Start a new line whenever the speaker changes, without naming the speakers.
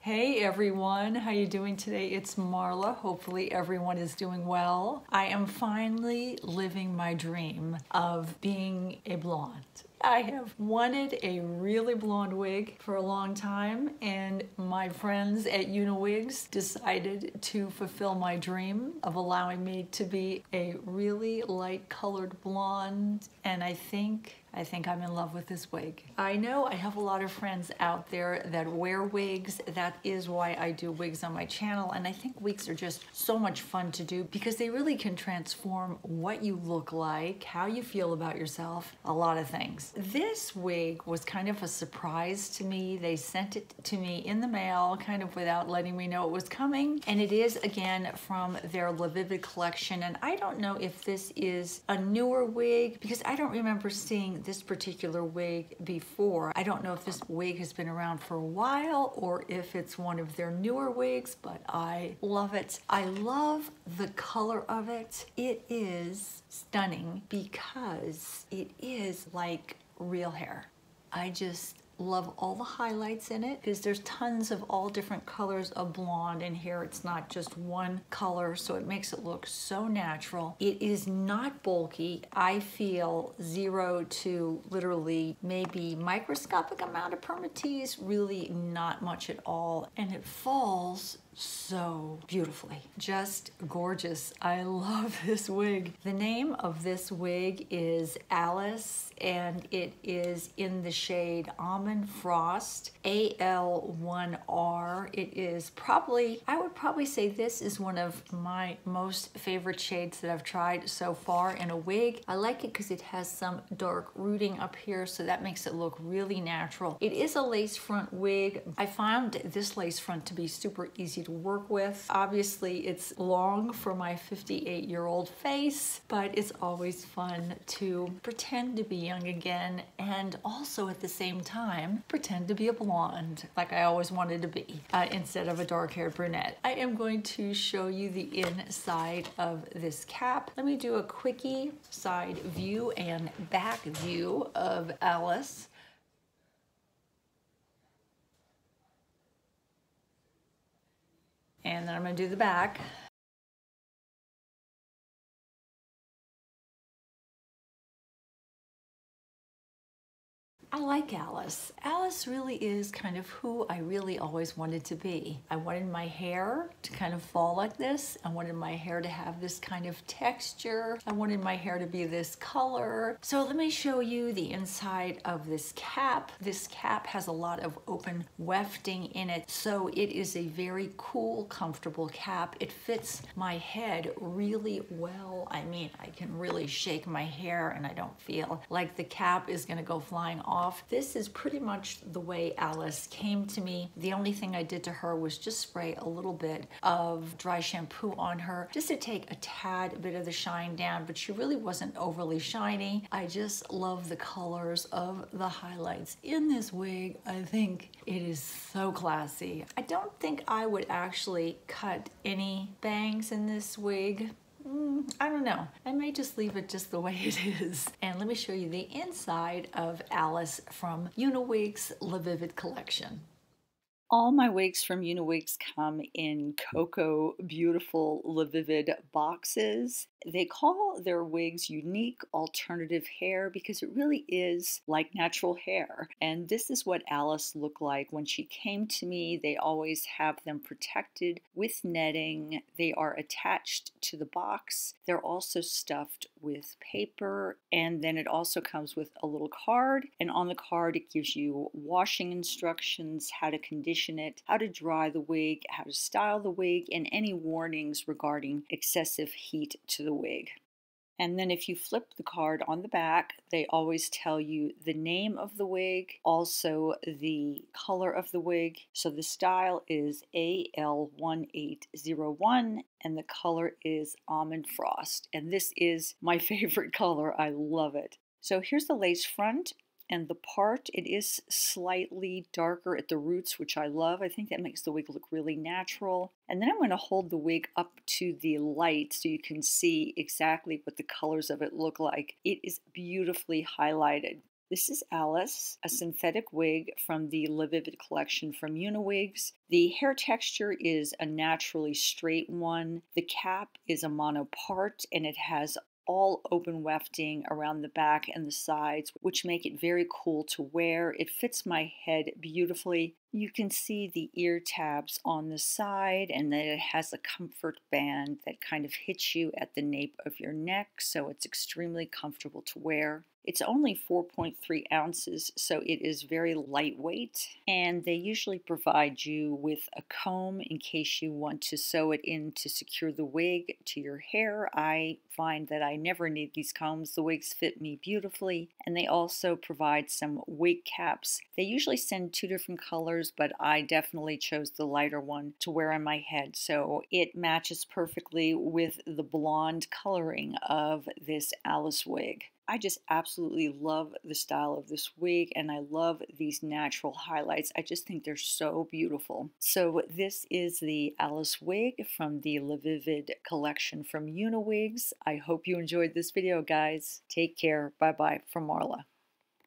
Hey everyone, how you doing today? It's Marla. Hopefully everyone is doing well. I am finally living my dream of being a blonde. I have wanted a really blonde wig for a long time, and my friends at Uniwigs decided to fulfill my dream of allowing me to be a really light colored blonde, and I think I'm in love with this wig. I know I have a lot of friends out there that wear wigs. That is why I do wigs on my channel, and I think wigs are just so much fun to do because they really can transform what you look like, how you feel about yourself, a lot of things. This wig was kind of a surprise to me. They sent it to me in the mail kind of without letting me know it was coming, and it is again from their Le Vivid collection, and I don't know if this is a newer wig because I don't remember seeing this particular wig before. I don't know if this wig has been around for a while or if it's one of their newer wigs, but I love it. I love the color of it. It is stunning because it is like real hair. I just love all the highlights in it because there's tons of all different colors of blonde in here. It's not just one color, so it makes it look so natural. It is not bulky. I feel 0 to literally maybe microscopic amount of permatease, really not much at all, and it falls so beautifully. Just gorgeous. I love this wig. The name of this wig is Alice, and it is in the shade Almond Frost, AL1R. It is probably, I would probably say this is one of my most favorite shades that I've tried so far in a wig. I like it because it has some dark rooting up here, so that makes it look really natural. It is a lace front wig. I found this lace front to be super easy to work with. Obviously it's long for my 58-year-old face, but it's always fun to pretend to be young again and also at the same time pretend to be a blonde like I always wanted to be instead of a dark-haired brunette. I am going to show you the inside of this cap. Let me do a quickie side view and back view of Alice. And then I'm going to do the back. I like Alice. Alice really is kind of who I really always wanted to be. I wanted my hair to kind of fall like this. I wanted my hair to have this kind of texture. I wanted my hair to be this color. So let me show you the inside of this cap. This cap has a lot of open wefting in it, so it is a very cool, comfortable cap. It fits my head really well. I mean, I can really shake my hair and I don't feel like the cap is gonna go flying off. This is pretty much the way Alice came to me. The only thing I did to her was just spray a little bit of dry shampoo on her just to take a tad bit of the shine down, but she really wasn't overly shiny. I just love the colors of the highlights in this wig. I think it is so classy. I don't think I would actually cut any bangs in this wig. I don't know. I may just leave it just the way it is. And let me show you the inside of Alice from Uniwigs Le Vivid collection. All my wigs from Uniwigs come in Cocoa Beautiful Le Vivid boxes. They call their wigs unique alternative hair because it really is like natural hair. And this is what Alice looked like when she came to me. They always have them protected with netting. They are attached to the box. They're also stuffed with paper. And then it also comes with a little card. And on the card, it gives you washing instructions, how to condition it, how to dry the wig, how to style the wig, and any warnings regarding excessive heat to the wig. And then if you flip the card on the back, they always tell you the name of the wig, also the color of the wig. So the style is AL1801 and the color is Almond Frost. And this is my favorite color. I love it. So here's the lace front. And the part, it is slightly darker at the roots, which I love. I think that makes the wig look really natural. And then I'm going to hold the wig up to the light so you can see exactly what the colors of it look like. It is beautifully highlighted. This is Alice, a synthetic wig from the Live Vivid collection from Uniwigs. The hair texture is a naturally straight one. The cap is a monopart and it has all open wefting around the back and the sides, which make it very cool to wear. It fits my head beautifully. You can see the ear tabs on the side, and then it has a comfort band that kind of hits you at the nape of your neck, so it's extremely comfortable to wear. It's only 4.3 ounces, so it is very lightweight, and they usually provide you with a comb in case you want to sew it in to secure the wig to your hair. I find that I never need these combs. The wigs fit me beautifully, and they also provide some wig caps. They usually send 2 different colors, but I definitely chose the lighter one to wear on my head, so it matches perfectly with the blonde coloring of this Alice wig. I just absolutely love the style of this wig, and I love these natural highlights. I just think they're so beautiful. So this is the Alice wig from the Le Vivid collection from Uniwigs. I hope you enjoyed this video, guys. Take care. Bye-bye from Marla.